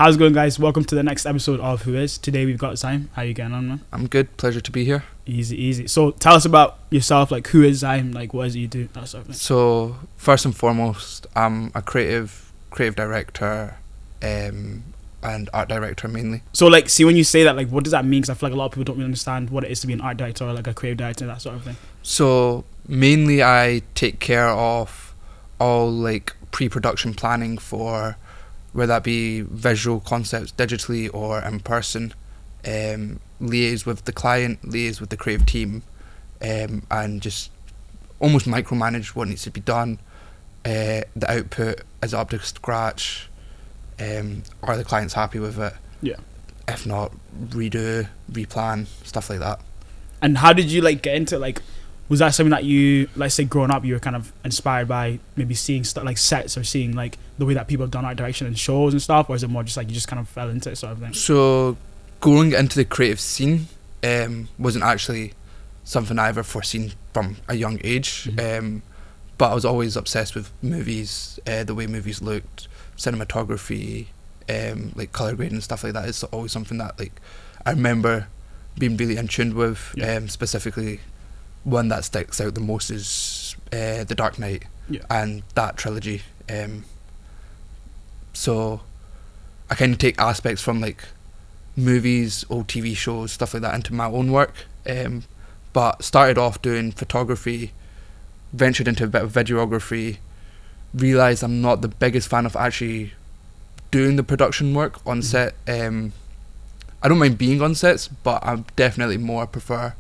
How's it going, guys? Welcome to the next episode of WHOIS. Today we've got Zaim. How you getting on, man? I'm good. Pleasure to be here. Easy. So tell us about yourself. Like, who is Zaim? Like, what is it you do? That sort of thing. So first and foremost, I'm a creative director, and art director mainly. So, like, see, when you say that, like, what does that mean? Because I feel like a lot of people don't really understand what it is to be an art director or like a creative director, that sort of thing. So mainly, I take care of all like pre-production planning for whether that be visual concepts digitally or in person. Liaise with the client, liaise with the creative team, and just almost micromanage what needs to be done. The output is up to scratch. Are the clients happy with it? Yeah. If not, redo, replan, stuff like that. And how did you like get into it? Like, was that something that you, let's say, growing up, you were kind of inspired by maybe seeing stuff like sets or seeing like the way that people have done art direction in shows and stuff, or is it more just like you just kind of fell into it, sort of thing? So going into the creative scene wasn't actually something I ever foreseen from a young age. Mm-hmm. But I was always obsessed with movies, the way movies looked, cinematography, like colour grading and stuff like that. It's always something that like I remember being really in tune with. Specifically, one that sticks out the most is The Dark Knight and that trilogy. So I kind of take aspects from like movies, old TV shows, stuff like that into my own work. But started off doing photography, ventured into a bit of videography, realised I'm not the biggest fan of actually doing the production work on set. I don't mind being on sets, but I definitely more prefer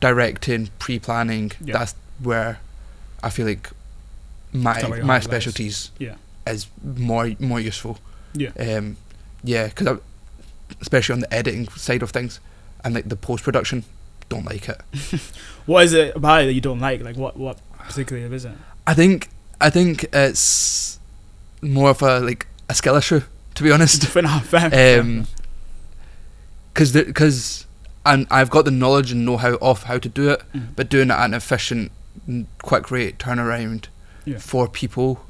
directing, pre-planning. That's where I feel like my specialties is more useful. Because especially on the editing side of things and like the post-production, don't like it. What is it about it that you don't like? Like, what particularly is it? I think it's more of a skill issue, to be honest. Fair. Because I've got the knowledge and know-how of how to do it, but doing it at an efficient, quick rate turnaround for people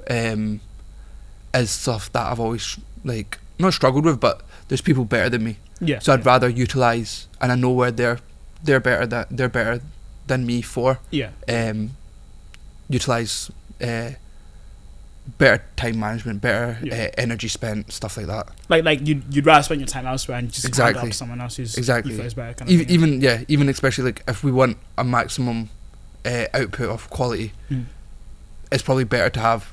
is stuff that I've always like not struggled with. But there's people better than me, so I'd rather utilise, and I know where they're better than me for. Utilise better time management, better energy spent, stuff like that. Like you'd rather spend your time elsewhere and just hand it off to someone else who's you feel is better. Kind of even especially like if we want a maximum output of quality, it's probably better to have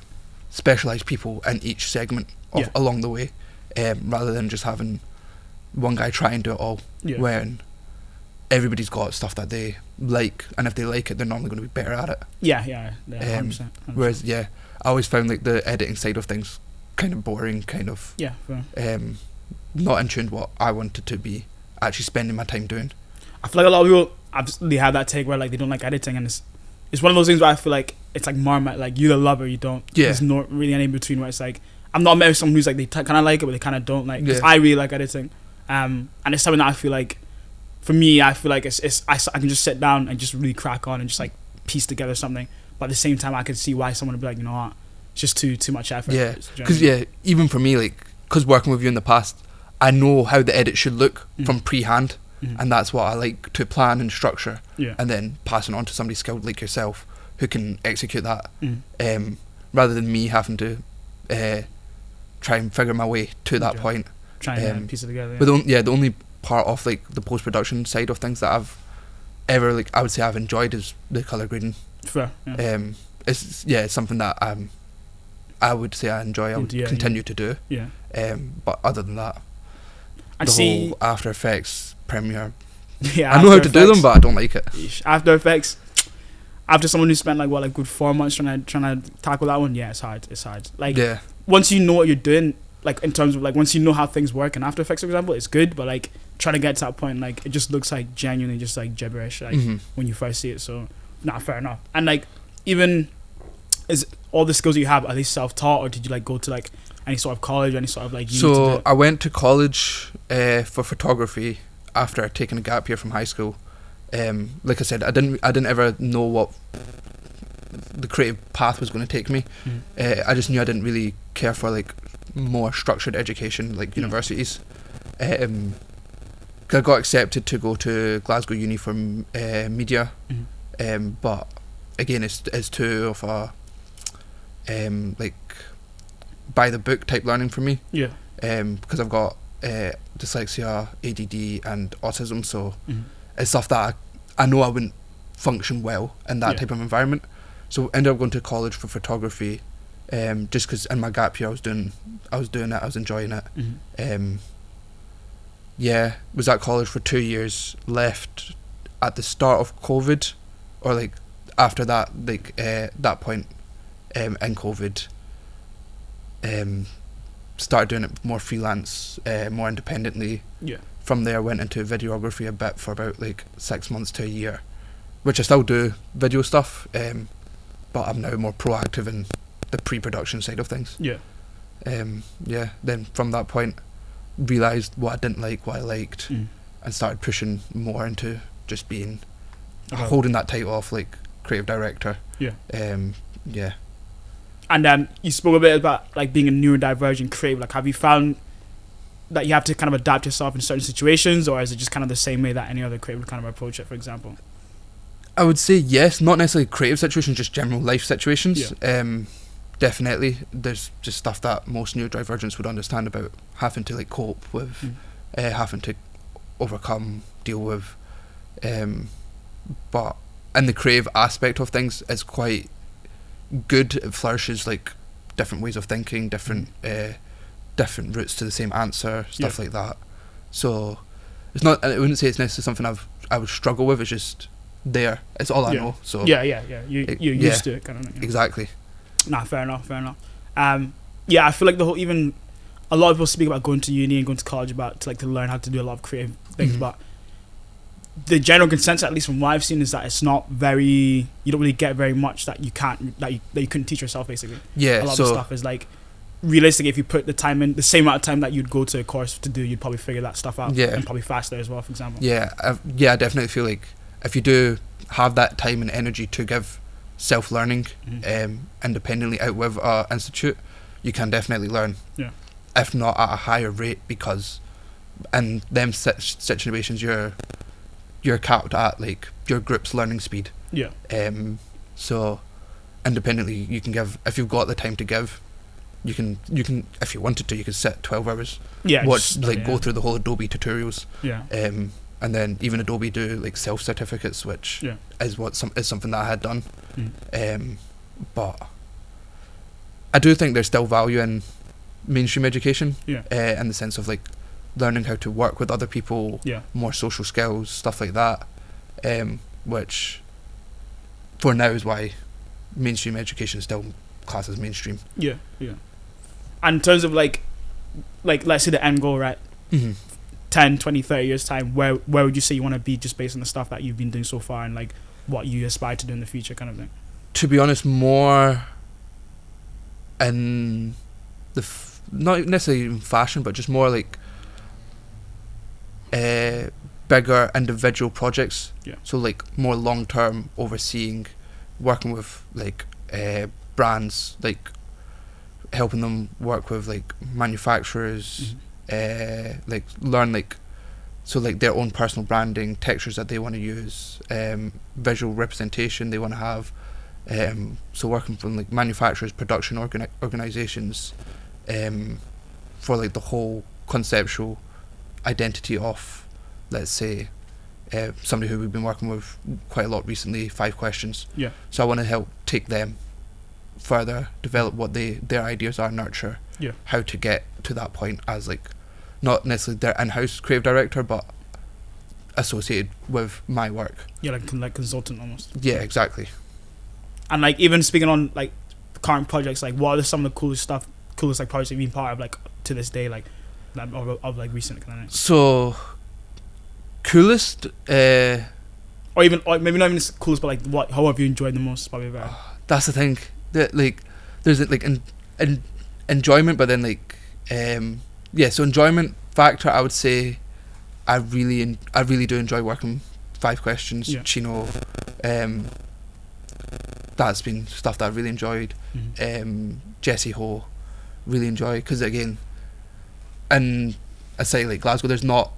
specialised people in each segment along the way, rather than just having one guy try and do it all. When everybody's got stuff that they like, and if they like it, they're normally going to be better at it. 100%. Whereas I always found like the editing side of things kind of boring, kind of not in tune with what I wanted to be actually spending my time doing. I feel like a lot of people absolutely have that take where like they don't like editing, and it's one of those things where I feel like it's like Marmite, like you either love it or you don't. There's not really any in between where it's like I'm not met with someone who's like they kind of like it but they kind of don't like, because I really like editing, and it's something that I feel like for me, I feel like I can just sit down and just really crack on and just like piece together something. But at the same time, I can see why someone would be like, you know what, it's just too much effort. Because even for me, like, because working with you in the past, I know how the edit should look from pre-hand, and that's what I like to plan and structure, and then passing on to somebody skilled like yourself who can execute that, rather than me having to try and figure my way to that point. Try and piece it together. But the only part of like the post-production side of things that I've ever I would say I've enjoyed is the colour grading. Fair. It's something that I would say I enjoy. I would continue to do. But other than that, whole After Effects, Premiere, I know how to do them, but I don't like it. After Effects, after someone who spent like a good 4 months trying to tackle that one, it's hard. Like once you know what you're doing, like in terms of like once you know how things work in After Effects, for example, it's good, but like trying to get to that point, like it just looks like genuinely just like gibberish, like when you first see it. So fair enough. And like, even is all the skills that you have, are they self-taught, or did you like go to like any sort of college or any sort of like So I went to college for photography after taking a gap year from high school. Like I said, I didn't ever know what the creative path was going to take me. I just knew I didn't really care for like more structured education, like universities. I got accepted to go to Glasgow Uni for media, but again, it's too of a like by the book type learning for me. Yeah. Because I've got dyslexia, ADD, and autism, so it's stuff that I know I wouldn't function well in that type of environment. So ended up going to college for photography, just because in my gap year I was doing it, I was enjoying it. Was at college for 2 years, left at the start of COVID, or like after that, like that point in COVID. Started doing it more freelance, more independently. Yeah. From there, went into videography a bit for about like 6 months to a year, which I still do video stuff, but I'm now more proactive in the pre-production side of things. Yeah. Then from that point, realised what I didn't like, what I liked, and started pushing more into just being holding that title of like creative director. Yeah. And you spoke a bit about like being a neurodivergent creative. Like, have you found that you have to kind of adapt yourself in certain situations, or is it just kind of the same way that any other creative would kind of approach it, for example? I would say yes, not necessarily creative situations, just general life situations. Yeah. Definitely, there's just stuff that most neurodivergents would understand about having to like cope with, having to overcome, deal with. But in the creative aspect of things, it's quite good. It flourishes like different ways of thinking, different routes to the same answer, stuff like that. So it's not. I wouldn't say it's necessarily something I would struggle with. It's just there. It's all I know. So you're used to it, kind of thing. Exactly. Nah, fair enough. I feel like even a lot of people speak about going to uni and going to college to learn how to do a lot of creative things, but the general consensus, at least from what I've seen, is that it's not very. You don't really get very much that you couldn't teach yourself, basically. Yeah. A lot of stuff is like, realistically, if you put the time in, the same amount of time that you'd go to a course to do, you'd probably figure that stuff out. Yeah. And probably faster as well, for example. Yeah. I definitely feel like if you do have that time and energy to give self-learning independently out with an institute, you can definitely learn. Yeah. If not at a higher rate, because in them situations you're capped at like your group's learning speed. Yeah. So independently you can give, if you've got the time to give, you can if you wanted to, you could sit 12 hours. Yeah. Watch go through the whole Adobe tutorials. Yeah. And then even Adobe do like self-certificates, which is something that I had done. But I do think there's still value in mainstream education. Yeah. In the sense of like learning how to work with other people, more social skills, stuff like that. Which for now is why mainstream education is still classed as mainstream. Yeah, yeah. And in terms of like let's say the end goal, right? 10, 20, 30 years time, where would you say you want to be, just based on the stuff that you've been doing so far and like what you aspire to do in the future, kind of thing? To be honest, more in the not necessarily in fashion, but just more like bigger individual projects. Yeah. So like more long term, overseeing, working with like brands, like helping them work with like manufacturers. Like learn like so like their own personal branding, textures that they want to use, visual representation they want to have, so working from like manufacturers, production organizations, for like the whole conceptual identity of, let's say, somebody who we've been working with quite a lot recently, 5 Questions. Yeah. So I want to help take them further, develop what their ideas are, nurture how to get to that point as like not necessarily their in-house creative director, but associated with my work. Yeah, like consultant almost. Yeah, exactly. And like even speaking on like current projects, like what are some of the coolest like projects you've been part of like to this day, like of like recent kind of? So coolest, or maybe not even coolest, but like how have you enjoyed the most? Probably better. That's the thing. That like there's like enjoyment, but then like so enjoyment factor, I would say I really do enjoy working 5 Questions. Yeah. Chino, that's been stuff that I really enjoyed. Jesse Ho, really enjoy, because again, in a city like Glasgow, there's not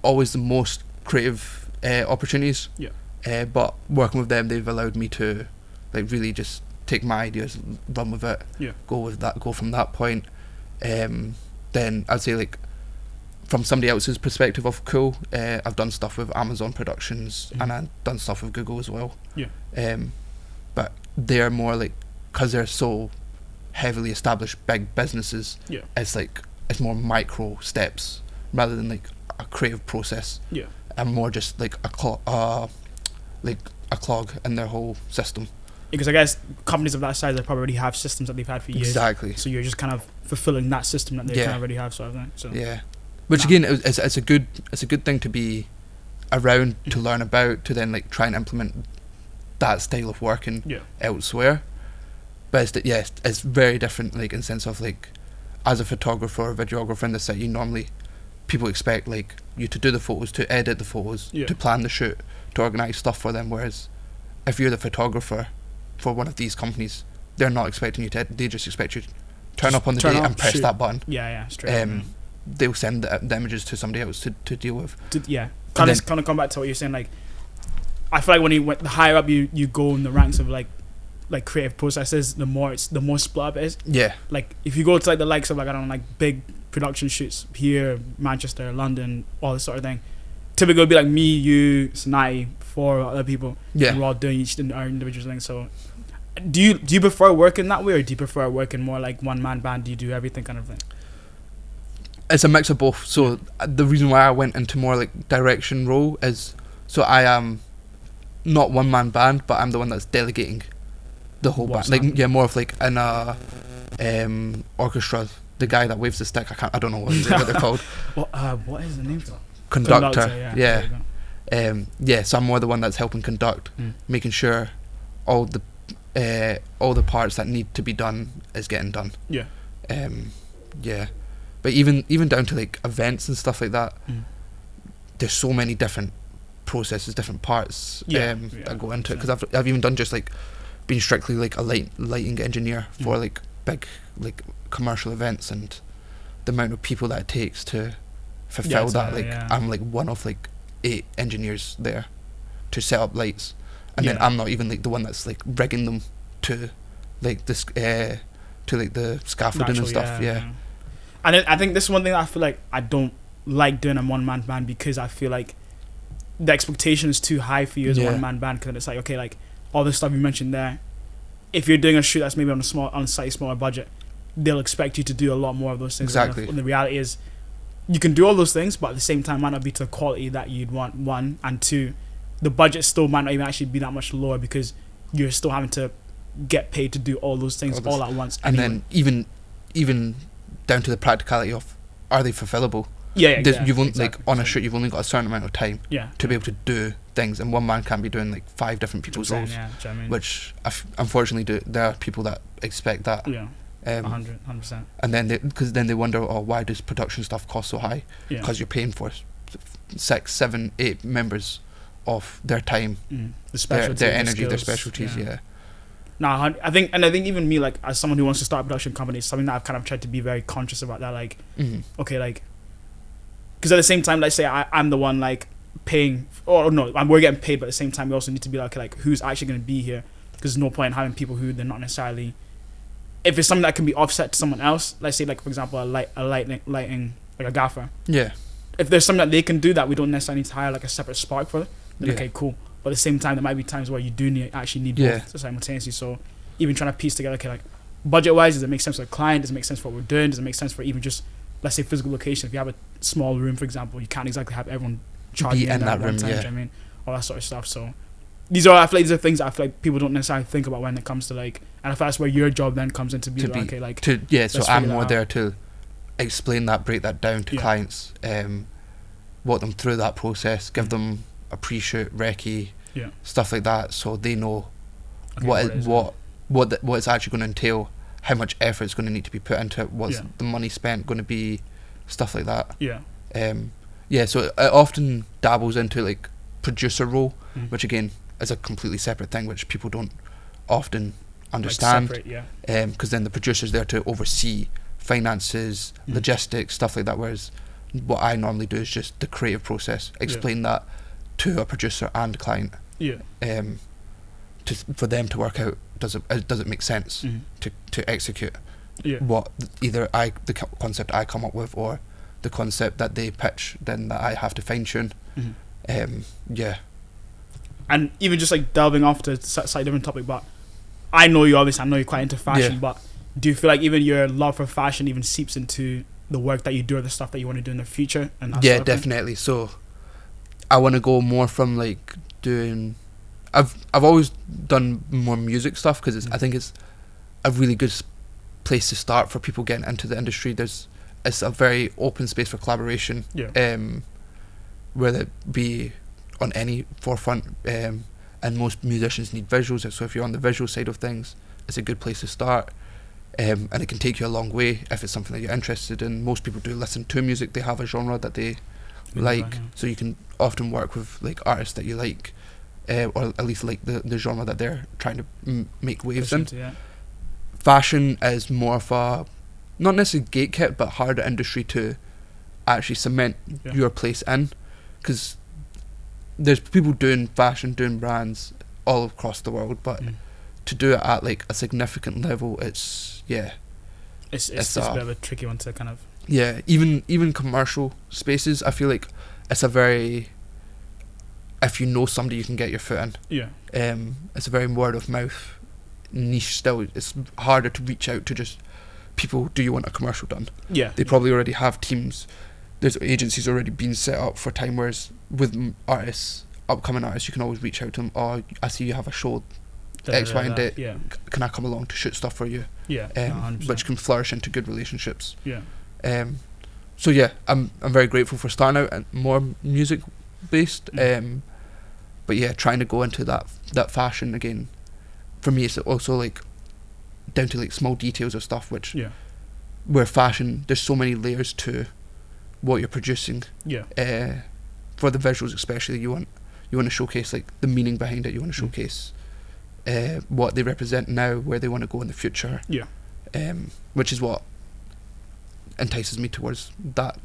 always the most creative opportunities. Yeah. But working with them, they've allowed me to like really just take my ideas, run with it, Yeah. go from that point. Then I'd say like from somebody else's perspective of cool, I've done stuff with Amazon Productions, and I've done stuff with Google as well. Yeah. But they're more like, because they're so heavily established big businesses, Yeah. it's more micro steps rather than like a creative process. Yeah. And more just like a clog in their whole system. Because I guess companies of that size, they probably already have systems that they've had for years. Exactly. So you're just kind of fulfilling that system that they kind of already have, sort of thing. So yeah, which again, it's a good thing to be around, to learn about, to then like try and implement that style of working elsewhere. But it's very different, like in sense of like, as a photographer or videographer in the city, normally people expect like you to do the photos, to edit the photos, to plan the shoot, to organise stuff for them. Whereas if you're the photographer for one of these companies, they're not expecting you to edit, they just expect you to turn up on the day and press that button. Straight they'll send the images to somebody else to deal with. Kind of come back to what you're saying, like I feel like the higher up you go in the ranks of like creative processes, the more split up it is. Yeah. Like if you go to like the likes of like, I don't know, like big production shoots here, Manchester, London, all this sort of thing, typically it'll be like me, you, Sinai, 4 other people. Yeah. And we're all doing each our individual thing. So do you prefer working that way, or do you prefer working more like one man band? Do you do everything kind of thing? It's a mix of both. So the reason why I went into more like direction role is, so I am not one man band, but I'm the one that's delegating the whole band. Like more of like in a orchestra, the guy that waves the stick. I don't know what they're called. What is the name for that? Conductor. Yeah. So I'm more the one that's helping conduct, making sure all the parts that need to be done is getting done. But even down to like events and stuff like that, there's so many different processes, different parts that go into it. Because I've even done just like being strictly like a lighting engineer for like big like commercial events, and the amount of people that it takes to fulfill that. I'm like one of like 8 engineers there to set up lights, and then I'm not even like the one that's like rigging them to like this to like the scaffolding and stuff. And I think this is one thing that I feel like I don't like doing a one-man band, because I feel like the expectation is too high for you as a one-man band, because it's like, okay, like all the stuff you mentioned there, if you're doing a shoot that's maybe on a slightly smaller budget, they'll expect you to do a lot more of those things. Exactly. And the reality is, you can do all those things, but at the same time might not be to the quality that you'd want, 1, and 2, the budget still might not even actually be that much lower, because you're still having to get paid to do all those things all at once. And then even down to the practicality of, are they fulfillable? You've only like on a shoot, you've only got a certain amount of time to be able to do things, and one man can't be doing like 5 different people's roles, which unfortunately there are people that expect that. 100%. And then because they wonder, why does production stuff cost so high? Because you're paying for 6, 7, 8 members of their time, their energy, their specialties. I think even me, like as someone who wants to start a production company, it's something that I've kind of tried to be very conscious about. That like, okay, like, because at the same time, let's say I'm the one like paying, or no, we're getting paid, but at the same time, we also need to be like who's actually going to be here? Because there's no point in having people who they're not necessarily. If it's something that can be offset to someone else, let's say like for example a lighting like a gaffer. If there's something that they can do that we don't necessarily need to hire like a separate spark for, then okay, cool. But at the same time, there might be times where you do need both simultaneously. So even trying to piece together, okay, like budget-wise, does it make sense for the client? Does it make sense for what we're doing? Does it make sense for even just, let's say, physical location? If you have a small room, for example, you can't exactly have everyone charging in that room. Do you know what I mean? All that sort of stuff. So I feel like these are things that I feel like people don't necessarily think about when it comes to like, and I feel that's where your job then comes into being okay, like so I'm more there to explain that, break that down to clients, walk them through that process, give them a pre-shoot recce, stuff like that, so they know what it's actually going to entail, how much effort it's going to need to be put into it, what's the money spent going to be, stuff like that. So it often dabbles into like producer role, which again is a completely separate thing, which people don't often understand, because then the producer's there to oversee finances, logistics, stuff like that. Whereas what I normally do is just the creative process, explain that to a producer and client. Yeah. For them to work out, does it make sense to execute what either the concept I come up with or the concept that they pitch, then that I have to fine tune. And even just like delving off to a slightly different topic, but I know you're quite into fashion, but do you feel like even your love for fashion even seeps into the work that you do or the stuff that you want to do in the future? And that sort of definitely. So I want to go more from like doing. I've always done more music stuff because I think it's a really good place to start for people getting into the industry. It's a very open space for collaboration. Whether it be on any forefront, and most musicians need visuals. So if you're on the visual side of things, it's a good place to start. And it can take you a long way if it's something that you're interested in. Most people do listen to music. They have a genre that they like, so you can often work with like artists that you like, or at least like the genre that they're trying to make waves in. Fashion is more of a, not necessarily gatekept, but harder industry to actually cement your place in, because there's people doing fashion, doing brands all across the world, but to do it at like a significant level, it's a bit of a tricky one to kind of even commercial spaces. I feel like it's a very, if you know somebody, you can get your foot in. It's a very word of mouth niche still. It's harder to reach out to just people. Do you want a commercial done? They probably already have teams. There's agencies already being set up for time, whereas with artists, upcoming artists, you can always reach out to them. Oh, I see you have a show X, Y, and Z. Can I come along to shoot stuff for you? Which can flourish into good relationships. So yeah, I'm very grateful for starting out and more music based. But yeah, trying to go into that fashion again, for me it's also like down to like small details of stuff, which where fashion, there's so many layers to what you're producing. For the visuals especially, you want to showcase like the meaning behind it. You want to showcase what they represent now, where they want to go in the future. Which is what entices me towards that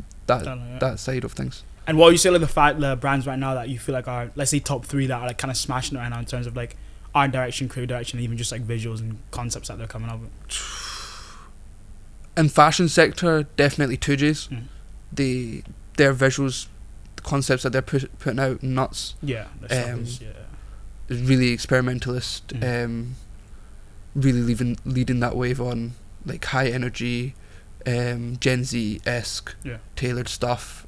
side of things. And what would you say like the brands right now that you feel like are, let's say, top 3 that are like kind of smashing it right now in terms of like art direction, creative direction, and even just like visuals and concepts that they're coming up with? In fashion sector, definitely 2Js. Their visuals, the concepts that they're putting out, nuts. Really experimentalist. Really leading that wave on like high energy, Gen Z-esque tailored stuff.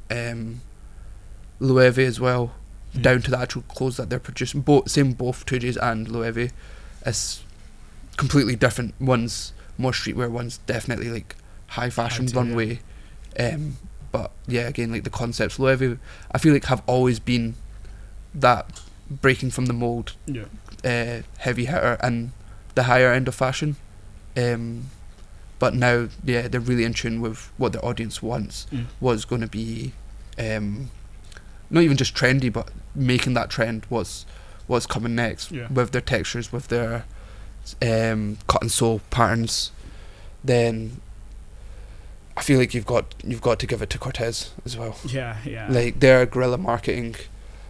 Loewe as well, down to the actual clothes that they're producing. Both 2Js and Loewe. It's completely different. One's more streetwear, one's definitely like high fashion runway. But yeah, again, like the concepts, Loewe, I feel like have always been that breaking from the mold, heavy hitter and the higher end of fashion. But now, they're really in tune with what the audience wants. Was going to be not even just trendy, but making that trend what's coming next, with their textures, with their cut and sew patterns. Then I feel like you've got to give it to Cortez as well. Like their guerrilla marketing,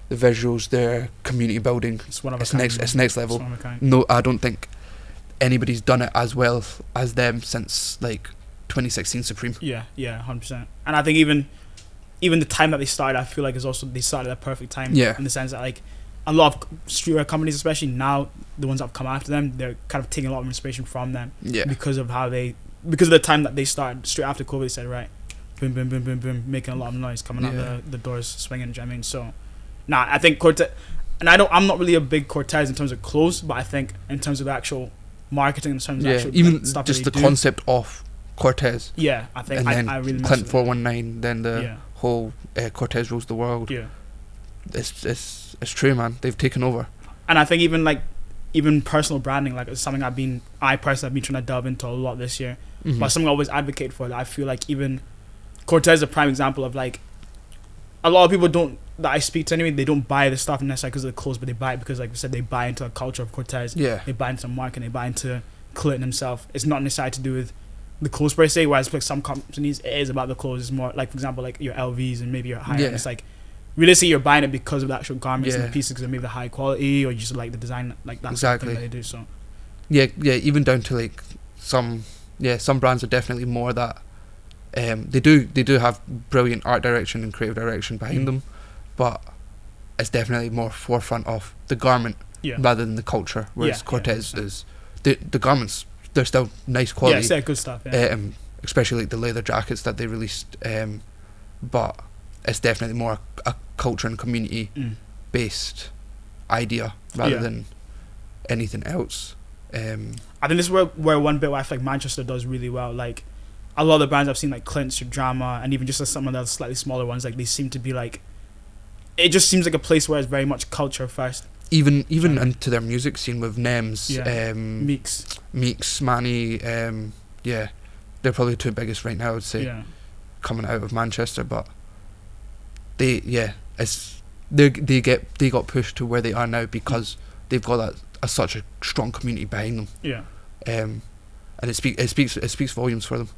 the visuals, their community building. It's next level. No, I don't think anybody's done it as well as them since like 2016 Supreme. 100%. And I think even the time that they started, I feel like is also, they started at a perfect time. In the sense that like a lot of streetwear companies, especially now, the ones that have come after them, they're kind of taking a lot of inspiration from them. Because of the time that they started straight after COVID. They said, right, boom, boom, boom, boom, boom, making a lot of noise, coming out the doors, swinging. Do you know what I mean? So, I think Cortez, and I'm not really a big Cortez in terms of clothes, but I think in terms of actual marketing, in terms of actual even stuff just that the concept of Cortez. I think and then I really Clint 419, then the whole Cortez rules the world. It's true, man. They've taken over. And I think even personal branding, like, it's something I personally have been trying to delve into a lot this year. But something I always advocate for. That I feel like even Cortez is a prime example of like, a lot of people that I speak to anyway, they don't buy the stuff necessarily because of the clothes, but they buy it because, like I said, they buy into the culture of Cortez. They buy into the marketing, they buy into Clinton himself. It's not necessarily to do with the clothes per se, whereas like some companies it is about the clothes. It's more like, for example, like your LVs and maybe your high end. It's like realistically you're buying it because of the actual garments and the pieces, because maybe the high quality, or you just like the design, like that's exactly that they do. So even down to like some brands are definitely more that they do have brilliant art direction and creative direction behind them, but it's definitely more forefront of the garment rather than the culture, whereas Cortez is the garments, they're still nice quality, it's good stuff, especially like the leather jackets that they released, but it's definitely more a culture and community based idea rather than anything else. I think this is where one bit where I feel like Manchester does really well. Like a lot of the brands I've seen, like Clint's or Drama, and even just some of the slightly smaller ones, like they seem to be like, it just seems like a place where it's very much culture first. Even into their music scene with Nems, Meeks, Manny, they're probably the two biggest right now, I would say, coming out of Manchester. But they got pushed to where they are now because they've got such a strong community behind them. And it speaks volumes for them.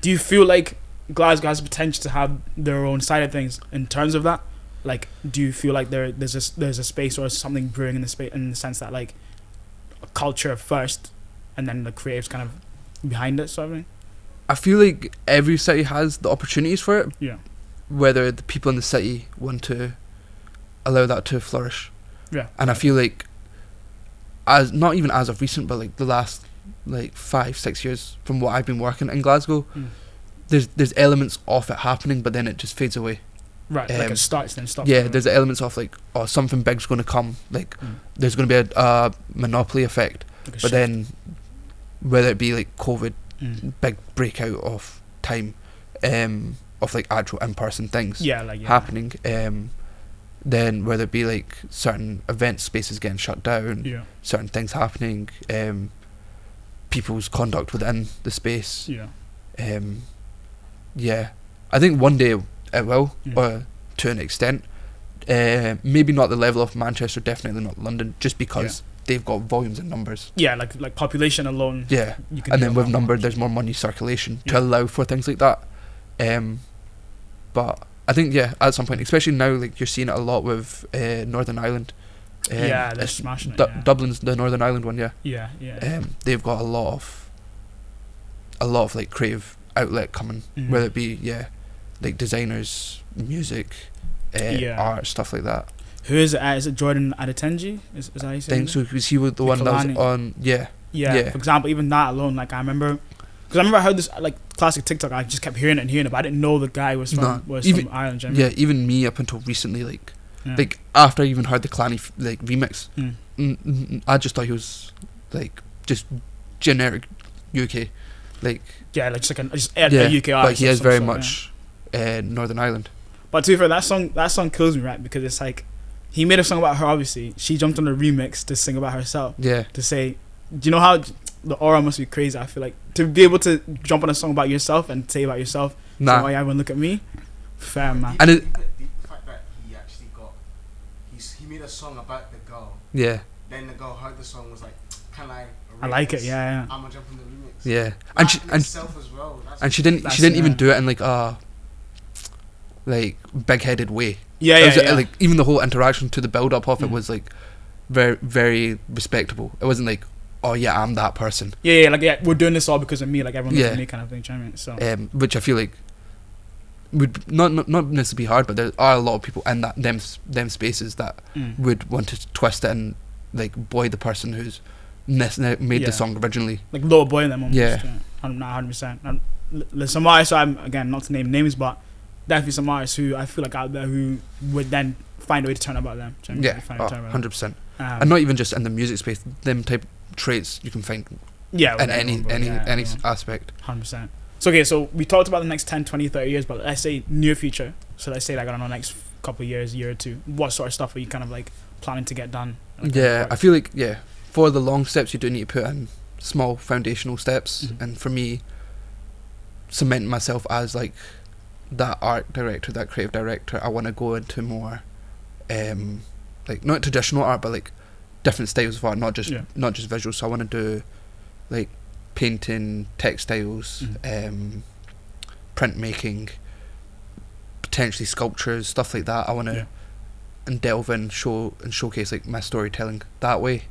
Do you feel like Glasgow has the potential to have their own side of things in terms of that? Like, do you feel like there's a space or something brewing in the space, in the sense that like a culture first and then the creatives kind of behind it, sort of thing? I feel like every city has the opportunities for it. Yeah. Whether the people in the city want to allow that to flourish. Yeah. And I feel like, as not even as of recent, but like the last like 5-6 years from what I've been working in Glasgow, there's elements of it happening, but then it just fades away. Right, like it starts then stops. Yeah, there's elements of like, something big's going to come, like there's going to be a monopoly effect, like but then whether it be like COVID, big breakout of time, of like actual in-person things happening, then whether it be like certain event spaces getting shut down, certain things happening, people's conduct within the space, I think one day it will, or to an extent, maybe not the level of Manchester, definitely not London, just because they've got volumes and numbers. Yeah, like population alone. Yeah, and then with number, there's more money circulation to allow for things like that. But I think at some point, especially now, like you're seeing it a lot with Northern Ireland. They're smashing it. Dublin's the Northern Ireland one. Yeah. They've got a lot of like creative outlet coming, whether it be like designers, music, art, stuff like that. Who is it? Is it Jordan Adetenji? Is that how you say it? I think so, because he was the one that was on. Yeah. For example, even that alone, like I remember I heard this like classic TikTok. I just kept hearing it, but I didn't know the guy was from Ireland. Yeah, even me up until recently, like after I even heard the Clanny like remix, I just thought he was like just generic UK, like like just like a UK artist. But he is very much Northern Ireland. But to be fair, that song kills me, right? Because it's like he made a song about her. Obviously, she jumped on a remix to sing about herself. Yeah. To say, do you know how the aura must be crazy? I feel like to be able to jump on a song about yourself and say about yourself. Nah. So, everyone look at me. Fair, man. And the fact that he actually he made a song about the girl. Yeah. Then the girl heard the song, was like, "Can I?" I like it. Yeah. I'm gonna jump on the remix. Yeah. And she didn't even do it in like a big-headed way. Yeah. Like even the whole interaction to the build-up of it was like very, very respectable. It wasn't like, oh yeah, I'm that person. Yeah, we're doing this all because of me. Like everyone looks at me, kind of thing. Do you know what I mean? So which I feel like would not necessarily be hard, but there are a lot of people in them spaces that would want to twist it and like boy the person who's made the song originally, like lower boy them almost. Yeah, I'm not 100%. There's some artists, I'm again not to name names, but definitely some artists who I feel like out there who would then find a way to turn about them. 100%. And not even just in the music space, them type traits you can find in any aspect. 100%. So we talked about the next 10, 20, 30 years, but let's say near future. So let's say like, I don't know, next couple of years, year or two. What sort of stuff are you kind of like planning to get done? I feel like for the long steps you do need to put in small foundational steps, and for me, cementing myself as like that art director, that creative director, I want to go into more like not traditional art, but like different styles of art, not just visual. So I want to do like painting, textiles, printmaking, potentially sculptures, stuff like that. I want to and delve in, showcase like my storytelling that way.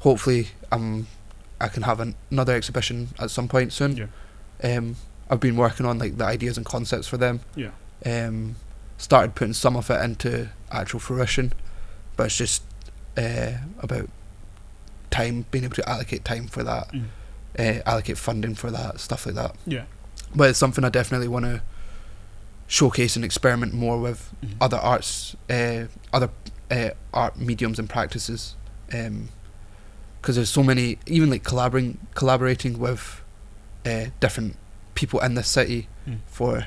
Hopefully, I can have another exhibition at some point soon. I've been working on like the ideas and concepts for them. Started putting some of it into actual fruition, but it's just about time, being able to allocate time for that, allocate funding for that, stuff like that. But it's something I definitely want to showcase and experiment more with other arts, other art mediums and practices, because there's so many, even like collaborating with different people in this city for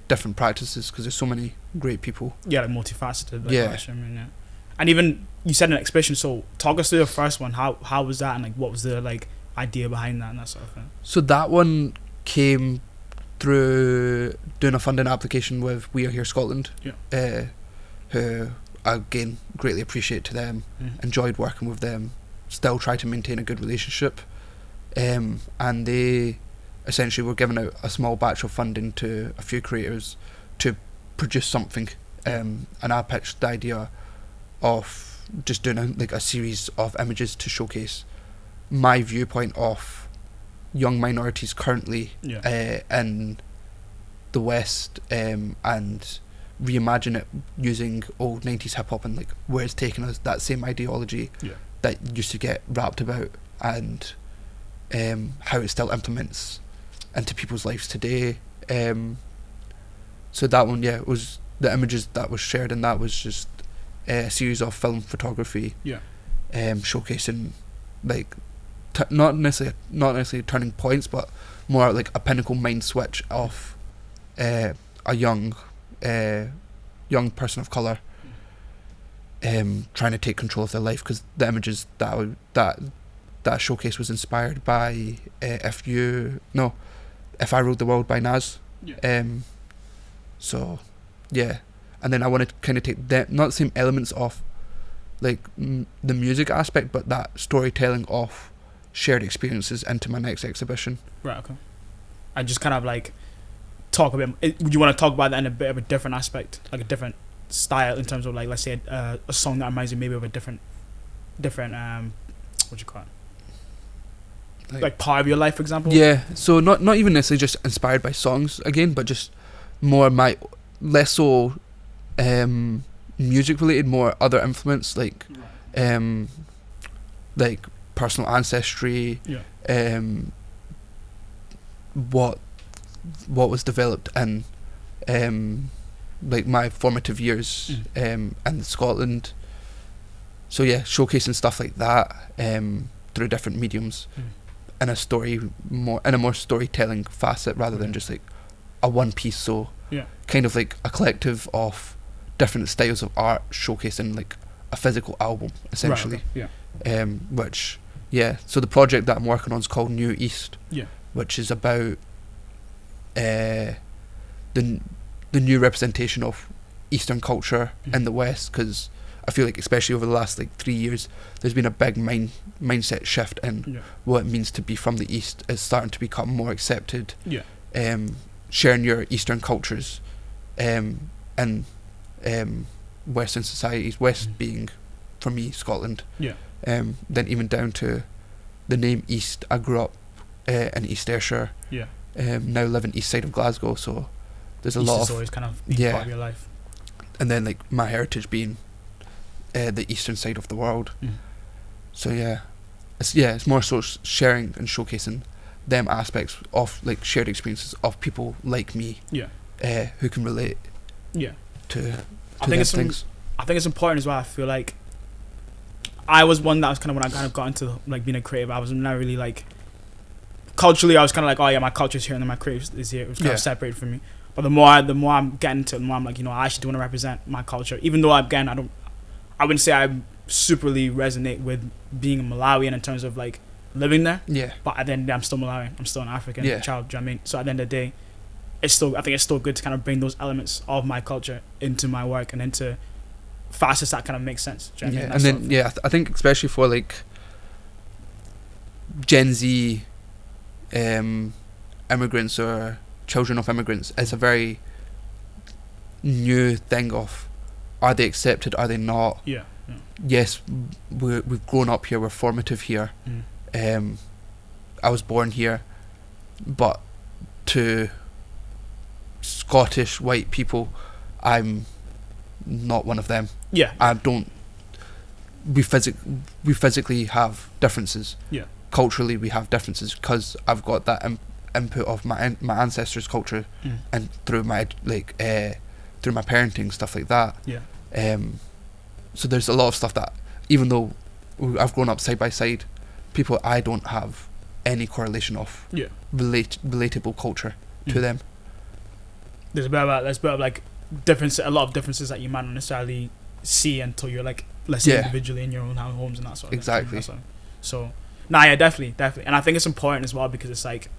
different practices, because there's so many great people. Like multifaceted. And even you said an exhibition, so talk us through the first one. How was that, and like what was the like idea behind that and that sort of thing? So that one came through doing a funding application with We Are Here Scotland, who I again greatly appreciate to them, enjoyed working with them, still try to maintain a good relationship, and they essentially were giving out a small batch of funding to a few creators to produce something, and I pitched the idea of just doing a series of images to showcase my viewpoint of young minorities currently in the West, and reimagine it using old 90s hip hop and like where it's taken us, that same ideology that used to get rapped about, and how it still implements into people's lives today. So that one, it was the images that was shared, and that was just a series of film photography, showcasing like not necessarily turning points, but more like a pinnacle mind switch of a young person of colour trying to take control of their life, because the images that showcase was inspired by If I Ruled the World by Nas. So and then I want to kind of take that, not the same elements of like the music aspect, but that storytelling of shared experiences into my next exhibition. Right, okay. I just kind of like talk a bit. Would you want to talk about that in a bit of a different aspect, like a different style, in terms of like, let's say a song that reminds you maybe of a different what you call it, like part of your life, for example? So not even necessarily just inspired by songs again, but just more my less so music related, more other influence, like like personal ancestry, what was developed in like my formative years in Scotland. So showcasing stuff like that through different mediums in a more storytelling facet, rather than just like a one piece. So kind of like a collective of different styles of art showcasing like a physical album, essentially. Which so the project that I'm working on is called New East, which is about the new representation of Eastern culture in the West, because I feel like especially over the last like 3 years there's been a big mindset shift in what it means to be from the East. It's starting to become more accepted, sharing your Eastern cultures in Western societies, West being for me Scotland, then even down to the name East. I grew up in East Ayrshire, now live in east side of Glasgow, so there's a East lot is of always kind of been part of your life. And then like my heritage being the eastern side of the world. So it's more so sharing and showcasing them aspects of like shared experiences of people like me, who can relate to I think it's important as well. I feel like I was one that was kind of, when I kind of got into like being a creative, I was not really like culturally, I was kind of like, oh yeah, my culture's here and then my creative is here. It was kind of separated from me. But the more I'm getting into it, the more I'm like, I actually do want to represent my culture. Even though I wouldn't say I superly resonate with being a Malawian in terms of like living there. But at the end of the day, I'm still Malawian. I'm still an African child. Do you know what I mean? So at the end of the day, I think it's still good to kind of bring those elements of my culture into my work and into facets that kind of make sense. Do you know what I mean? And then I think especially for like Gen Z immigrants or children of immigrants, it's a very new thing of, are they accepted, are they not? Yeah. Yes, we've grown up here, we're formative here. I was born here, but to Scottish white people, I'm not one of them. Yeah. I don't. We physically have differences. Yeah. Culturally, we have differences because I've got that input of my ancestors' culture, and through my through my parenting, stuff like that. Yeah. So there's a lot of stuff that, even though I've grown up side by side, people I don't have any correlation of relatable culture to them. There's a bit of like difference, a lot of differences that you might not necessarily see until you're like, let's say, individually in your own homes and that sort of exactly thing. So yeah, definitely, and I think it's important as well because it's like,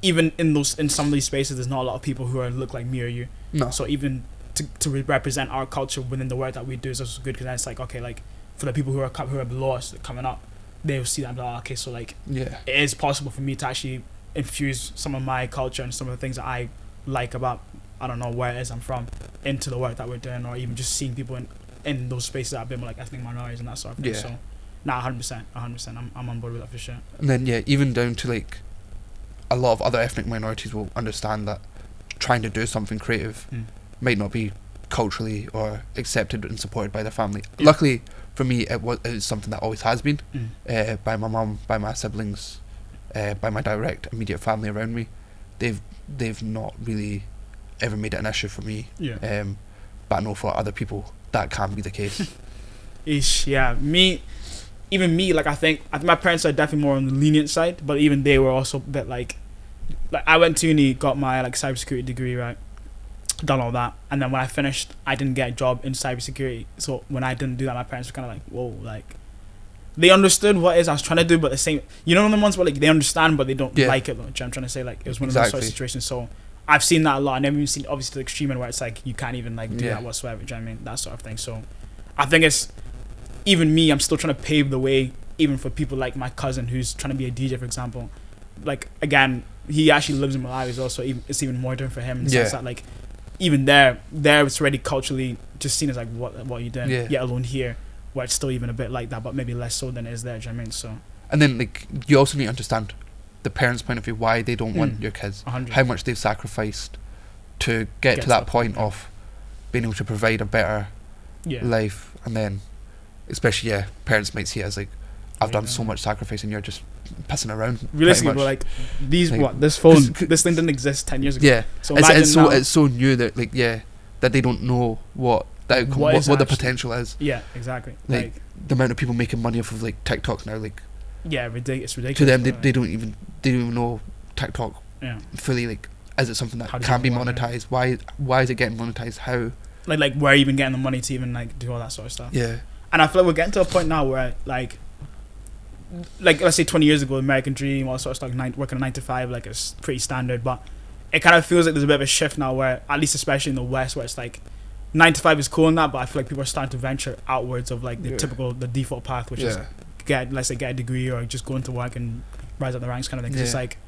even in some of these spaces, there's not a lot of people who look like me or you. No. So even to represent our culture within the work that we do is also good, because then it's like, okay, like for the people who are below us coming up, they'll see that and be like, okay, so like it is possible for me to actually infuse some of my culture and some of the things that I like about, I don't know, where it is I'm from, into the work that we're doing, or even just seeing people in those spaces that have been like ethnic minorities and that sort of thing. So 100%, I'm on board with that for sure. And then even down to like, a lot of other ethnic minorities will understand that trying to do something creative might not be culturally or accepted and supported by their family. Luckily for me, it's something that always has been, by my mum, by my siblings, by my direct immediate family around me. They've not really ever made it an issue for me. But I know for other people that can be the case. Even me, like I think my parents are definitely more on the lenient side, but even they were also a bit like I went to uni, got my like cybersecurity degree, right, done all that, and then when I finished, I didn't get a job in cybersecurity. So when I didn't do that, my parents were kind of like, whoa, like they understood what it is I was trying to do, but the same, you know, the ones where like they understand but they don't like it. Which I'm trying to say, like it was one of those sort of situations. So I've seen that a lot. I never even seen obviously the extreme end where it's like you can't even like do that whatsoever. Do you know what I mean? That sort of thing. So I think it's, even me, I'm still trying to pave the way, even for people like my cousin who's trying to be a DJ, for example. Like again, he actually lives in Malawi as well, so it's even more different for him in the sense that like even there it's already culturally just seen as like what are you doing, yet alone here where it's still even a bit like that, but maybe less so than it is there. Do you know what I mean? So, and then like you also need to understand the parents' point of view, why they don't want your kids, 100. How much they've sacrificed to get to that point of being able to provide a better life. And then especially parents might see it as like, I've done so much sacrifice and you're just pissing around. Realistically, but like these this phone, this thing didn't exist 10 years ago. Yeah, so it's so new that like that they don't know what the outcome, what the potential is. Yeah, exactly. Like the amount of people making money off of like TikTok now, like it's ridiculous. To them, they don't even know TikTok fully. Like, is it something that can be monetized? Why is it getting monetized? How? Like where are you even getting the money to even like do all that sort of stuff? Yeah. And I feel like we're getting to a point now where like let's say 20 years ago, American Dream, all sorts of stuff, working a 9 to 5, like it's pretty standard. But it kind of feels like there's a bit of a shift now where, at least especially in the West, where it's like 9 to 5 is cool and that, but I feel like people are starting to venture outwards of like the default path, which is get a degree or just go into work and rise up the ranks kind of thing. 'Cause it's like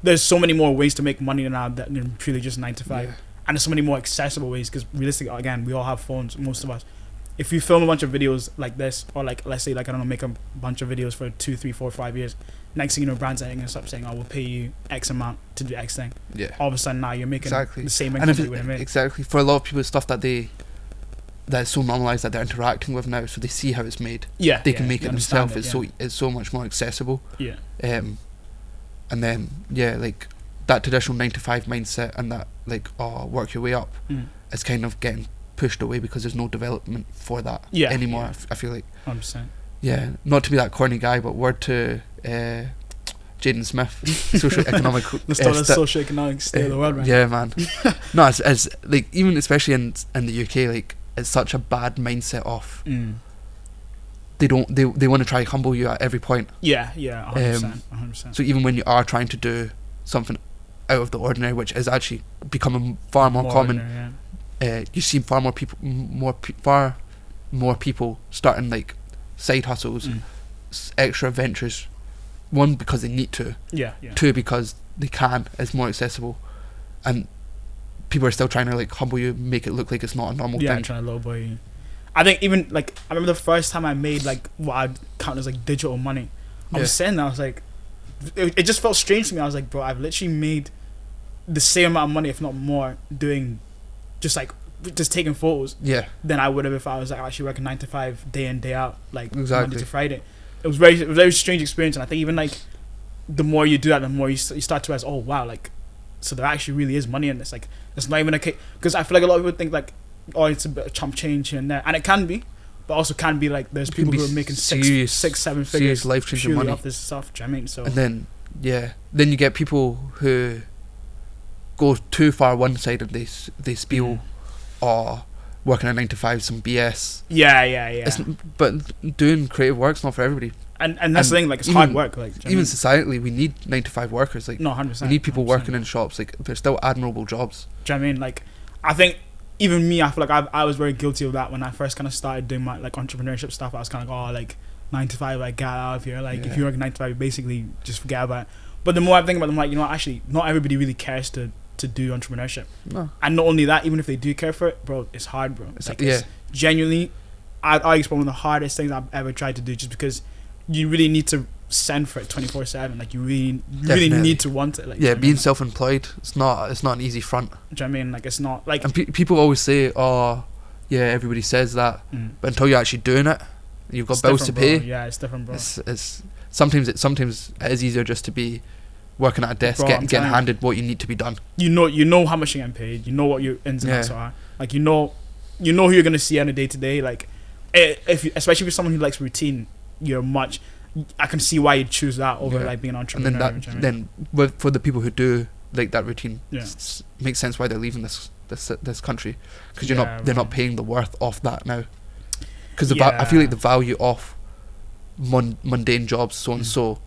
there's so many more ways to make money now than purely just 9 to 5, and there's so many more accessible ways, because realistically, again, we all have phones, most of us. If you film a bunch of videos like this, or like let's say like I don't know, make a bunch of videos for 2, 3, 4, 5 years, next thing you know, brands are going to stop saying, "Oh, we'll pay you X amount to do X thing." Yeah. All of a sudden now you're making the same income you would have made. Exactly. For a lot of people, it's stuff that's so normalized that they're interacting with now, so they see how it's made. Yeah. They can make it themselves. It's so much more accessible. Yeah. And then like that traditional 9 to 5 mindset and that like work your way up is kind of getting pushed away because there's no development for that anymore. I feel like 100%. Yeah, not to be that corny guy, but word to Jaden Smith, socio-economic. Let's start a socio-economic state of the world, man. Yeah, man. No, it's like, even especially in the UK, like it's such a bad mindset of they want to try humble you at every point. Yeah, 100%. So even when you are trying to do something out of the ordinary, which is actually becoming far more common. You see far more people starting like side hustles, extra ventures one, because they need to. Yeah. Two, because they can. It's more accessible, and people are still trying to like humble you, make it look like it's not a normal Yeah, thing. trying to lowball you. I think even like I remember the first time I made like what I'd count as like digital money. I was saying that, I was like, it just felt strange to me. I was like, bro, I've literally made the same amount of money, if not more, doing just taking photos. Yeah. Than I would have if I was like actually working 9 to 5 day in day out, like Exactly. Monday to Friday. It was a very strange experience, and I think even like the more you do that, the more you start to realize, oh wow, like so there actually really is money in this. Like it's not even a case, because I feel like a lot of people think like, oh, it's a bit of chump change here and there, and it can be, but also can be like there's people who are making six, 7 figures life-changing money off this stuff. Do you know what I mean? So and then you get people who go too far one side and they spiel or working a 9 to 5 some BS. Yeah. But doing creative work's not for everybody. And that's the thing, like it's hard work. Like even societally, we need 9 to 5 workers. Like 100%. We need people 100%. working in shops. Like they're still admirable jobs. Do you know what I mean? Like I think even me, I feel like I was very guilty of that when I first kind of started doing my like entrepreneurship stuff. I was kind of like, oh, like 9 to 5, like get out of here. Like if you work 9 to 5, you basically just forget about it. But the more I think about them, like, you know, actually not everybody really cares to do entrepreneurship. No. And not only that, even if they do care for it, bro, it's hard, bro. It's it's genuinely, I think it's one of the hardest things I've ever tried to do, just because you really need to send for it 24/7. Like you really need to want it. Like being self-employed, it's not an easy front. Do you know what I mean? Like it's not like, and people always say, oh yeah, everybody says that, but until you're actually doing it, you've got bills to pay. Bro. Yeah, it's different, bro. It's sometimes it is easier just to be working at a desk, bro, getting handed what you need to be done. You know how much you're getting paid. You know what your ins and outs are. Like you know who you're gonna see on a day to day. Like especially if you're someone who likes routine, I can see why you'd choose that over like being an entrepreneur. And then for the people who do like that routine, makes sense why they're leaving this country, because they're not paying the worth of that now. Because I feel like the value of mundane jobs, so and so,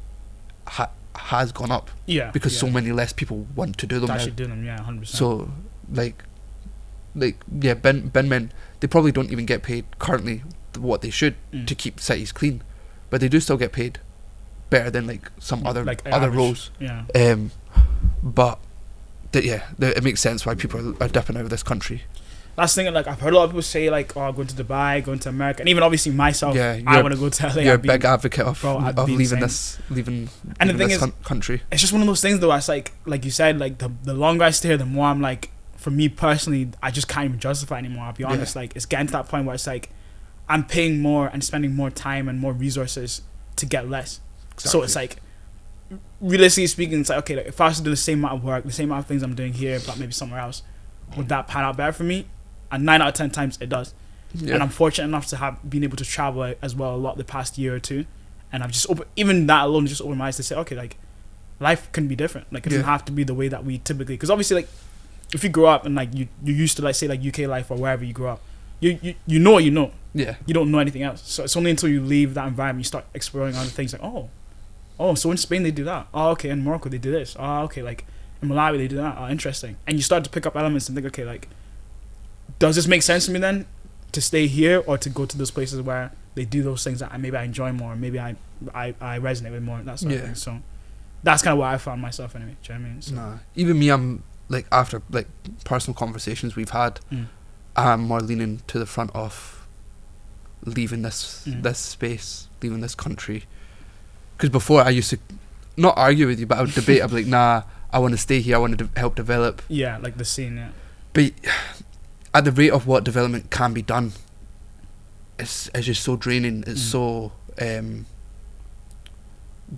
has gone up. Yeah. Because so many less people want to do them. Actually do them, 100%. So bin men, they probably don't even get paid currently what they should to keep cities clean, but they do still get paid better than like some other roles. Yeah. But it makes sense why people are dipping out of this country. That's the thing, like I've heard a lot of people say like, oh, going to Dubai, going to America, and even obviously myself, I want to go to LA. You're a big advocate of leaving this country. It's just one of those things though. It's like you said, like the longer I stay here, the more I'm like, for me personally, I just can't even justify anymore. I'll be honest. Like it's getting to that point where it's like I'm paying more and spending more time and more resources to get less. Exactly. So it's like, realistically speaking, it's like, okay, like if I was to do the same amount of work, the same amount of things I'm doing here, but maybe somewhere else, would that pan out better for me? And 9 out of 10 times it does. And I'm fortunate enough to have been able to travel as well a lot the past year or two, and I've just even that alone just opened my eyes to say, okay, like life can be different. Like it doesn't have to be the way that we typically, because obviously like if you grow up and like you used to like say like UK life or wherever you grew up, you know what you know. Yeah. You don't know anything else. So it's only until you leave that environment you start exploring other things, like oh, so in Spain they do that. Oh, okay, in Morocco they do this. Oh, okay, like in Malawi they do that. Oh, interesting. And you start to pick up elements and think, okay, like, does this make sense to me then to stay here or to go to those places where they do those things that maybe I enjoy more, maybe I resonate with more, that sort of thing. So that's kind of where I found myself anyway. Do you know what I mean? So. Even me, I'm like, after like personal conversations we've had, I'm more leaning to the front of leaving this space, leaving this country. Because before I used to not argue with you, but I would debate. I'd be like, nah, I want to stay here. I want to help develop. Yeah, like the scene. Yeah. But at the rate of what development can be done, it's just so draining. It's so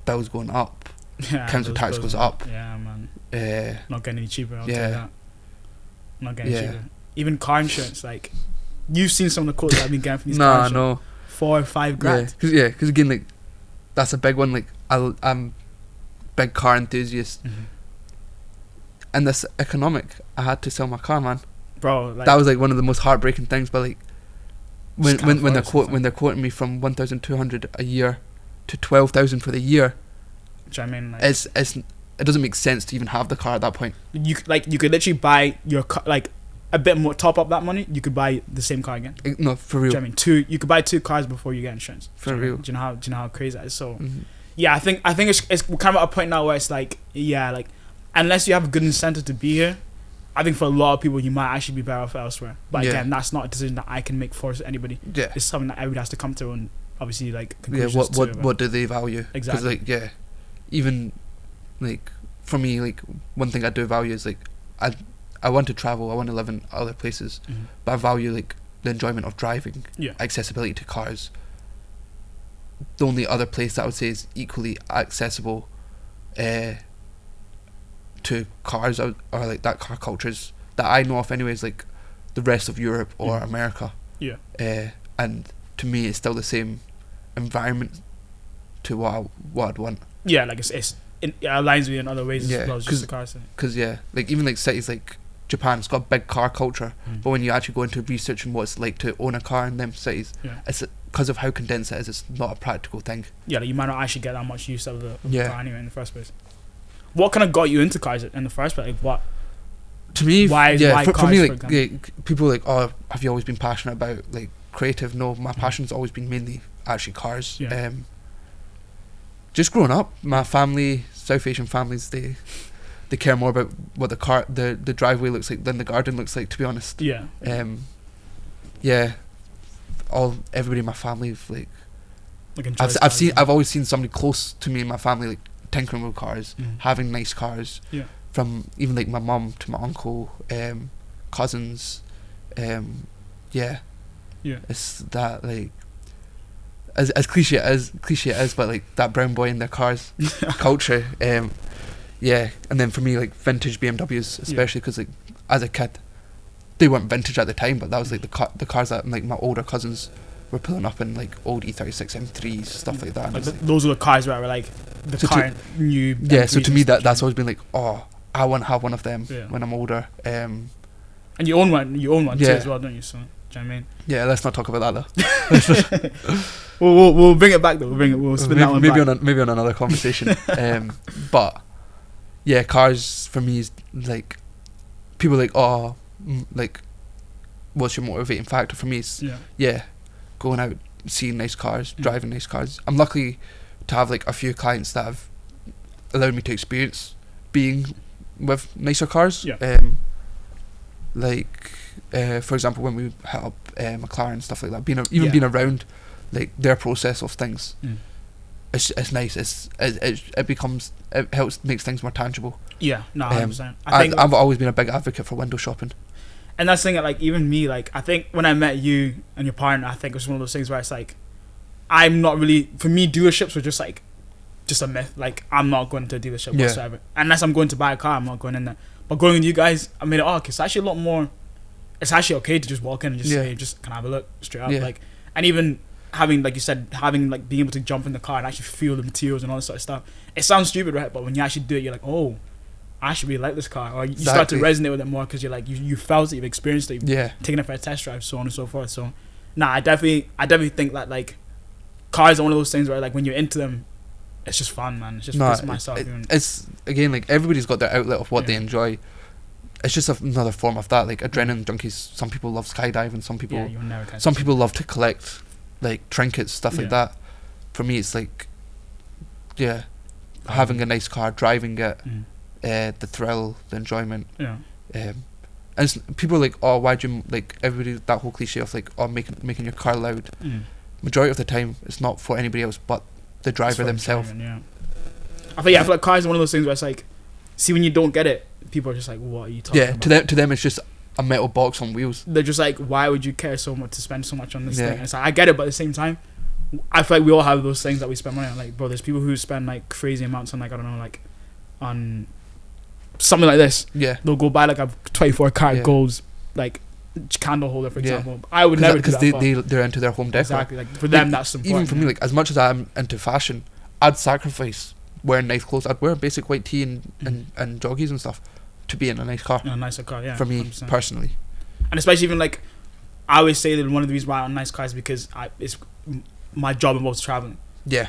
bills going up, council tax goes up. Yeah, man. Not getting any cheaper. I'll tell you that. Not getting cheaper. Even car insurance, like you've seen some of the quotes that I've been getting from these cars. No. 4 or 5 grand. Because again, like that's a big one. Like I'm big car enthusiast, and this economic, I had to sell my car, man. Bro, like, that was like one of the most heartbreaking things. But like when they're quoting me from 1,200 a year to 12,000 for the year, which I mean, like, it doesn't make sense to even have the car at that point. You could literally buy your car, like a bit more, top up that money, you could buy the same car again. No, for real. Do you know what I mean? You could buy 2 cars before you get insurance. For real. Do you know how crazy that is? So Yeah, I think it's kind of at a point now where it's like, yeah, like unless you have a good incentive to be here, I think for a lot of people you might actually be better off elsewhere. But again, that's not a decision that I can make for anybody. Yeah, it's something that everybody has to come to, and obviously like what do they value? Exactly. Because like even like for me, like one thing I do value is like I want to travel, I want to live in other places, but I value like the enjoyment of driving, accessibility to cars. The only other place that I would say is equally accessible to cars or like that car cultures that I know of anyways, like the rest of Europe or America. Yeah. And to me it's still the same environment to what I'd want. Yeah, like it aligns with you in other ways as well as just the car thing. Because like even like cities like Japan, it's got a big car culture, but when you actually go into researching what it's like to own a car in them cities, it's because of how condensed it is, it's not a practical thing. Yeah, like you might not actually get that much use out of the car anyway in the first place. What kind of got you into cars in the first place? Like what? To me, why for cars, me, like people are like, oh, have you always been passionate about like creative? No, my passion's always been mainly actually cars. Yeah. Just growing up, my family, South Asian families, they care more about what the driveway looks like than the garden looks like, to be honest. Yeah. Everybody in my family like I've always seen somebody close to me in my family like tinkering with cars, having nice cars. Yeah. From even like my mum to my uncle, cousins, it's that like as cliche as but like that brown boy in their cars culture. And then for me like vintage BMWs especially because like as a kid they weren't vintage at the time, but that was like the cars that like my older cousins were pulling up in, like old E36 M3s, stuff like that. Like those are the cars where were like the current new M3s. Yeah, so to me that's always been like, oh, I want to have one of them when I'm older. And you own one too as well, don't you? So, do you know what I mean? Yeah, let's not talk about that though. we'll bring it back though. We'll spin that one back. Maybe on another conversation. But yeah, cars for me is like people are like, oh, like what's your motivating factor? For me it's going out, seeing nice cars, driving nice cars. I'm lucky to have like a few clients that have allowed me to experience being with nicer cars. For example, when we hit up McLaren and stuff like that, being around like their process of things, it's nice. It helps makes things more tangible. Yeah, no, 100%. I've always been a big advocate for window shopping. And that's the thing that like even me, like I think when I met you and your partner, I think it was one of those things where it's like I'm not really, for me dealerships were just a myth. Like I'm not going to a dealership whatsoever. Unless I'm going to buy a car, I'm not going in there. But going with you guys, I made it okay. It's actually a lot more, it's actually okay to just walk in and just say, just can I have a look straight up? Like, and even having, like you said, like being able to jump in the car and actually feel the materials and all that sort of stuff. It sounds stupid, right? But when you actually do it, you're like, oh, I actually really like this car. Or you start to resonate with it more because you're like, you felt it, you've experienced it, you've taken it for a test drive, so on and so forth. So, I definitely think that like cars are one of those things where like when you're into them, it's just fun, man. It's just myself. It's again like everybody's got their outlet of what they enjoy. It's just another form of that, like adrenaline junkies. Some people love skydiving. Some people love to collect like trinkets, stuff like that. For me, it's like having a nice car, driving it, the thrill, the enjoyment. And people are like, oh, why'd you like everybody that whole cliche of like, oh, making your car loud. Majority of the time, it's not for anybody else but the driver themselves. I feel like cars are one of those things where it's like, see, when you don't get it, people are just like, what are you talking about? To them it's just a metal box on wheels. They're just like, why would you care so much to spend so much on this thing? And it's like, I get it, but at the same time, I feel like we all have those things that we spend money on. Like, bro, there's people who spend like crazy amounts on like, I don't know, like on something like this. They'll go buy like a 24 karat gold like candle holder, for example. I would never do that because they're into their home decor. Exactly. Like for them, that's important. Even for me, like as much as I'm into fashion, I'd sacrifice wearing nice clothes. I'd wear a basic white tee and joggies and stuff to be in a nice car. In a nicer car, yeah. For me 100%. Personally, and especially even like I always say that one of the reasons why I own nice cars is because it's my job involves traveling.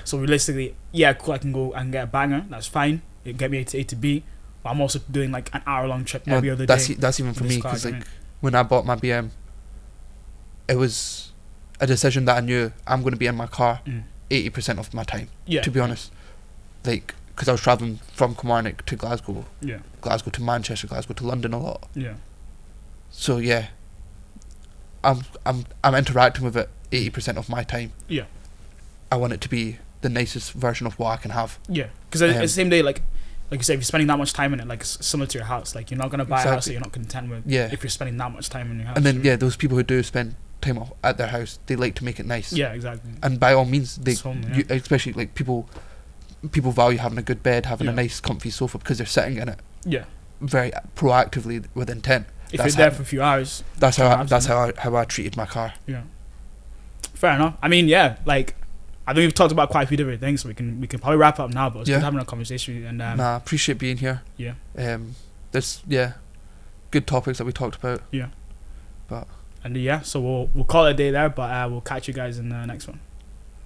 So realistically, cool. I can go and get a banger. That's fine. It get me A to B. But I'm also doing like an hour-long trip every other day. That's even for me because like when I bought my BM, it was a decision that I knew I'm going to be in my car 80% of my time. To be honest, like, because I was travelling from Kilmarnock to Glasgow, Yeah. Glasgow to Manchester, Glasgow to London a lot. Yeah. So yeah, I'm interacting with it 80% of my time. Yeah. I want it to be the nicest version of what I can have. Yeah. Because at the same day, like you said, if you're spending that much time in it, like it's similar to your house. Like you're not gonna buy a house that you're not content with. Yeah. If you're spending that much time in your house. And then those people who do spend time at their house, they like to make it nice. Yeah, exactly. And by all means, Yeah. especially like people value having a good bed, having Yeah. a nice comfy sofa because they're sitting in it. Yeah. Very proactively with intent. If you're there for a few hours. That's how I treated my car. Yeah. Fair enough. I mean, yeah, like I think we've talked about quite a few different things, so we can probably wrap up now. But it's good having a conversation. And I appreciate being here. Yeah. There's good topics that we talked about. Yeah. But so we'll call it a day there. But we'll catch you guys in the next one.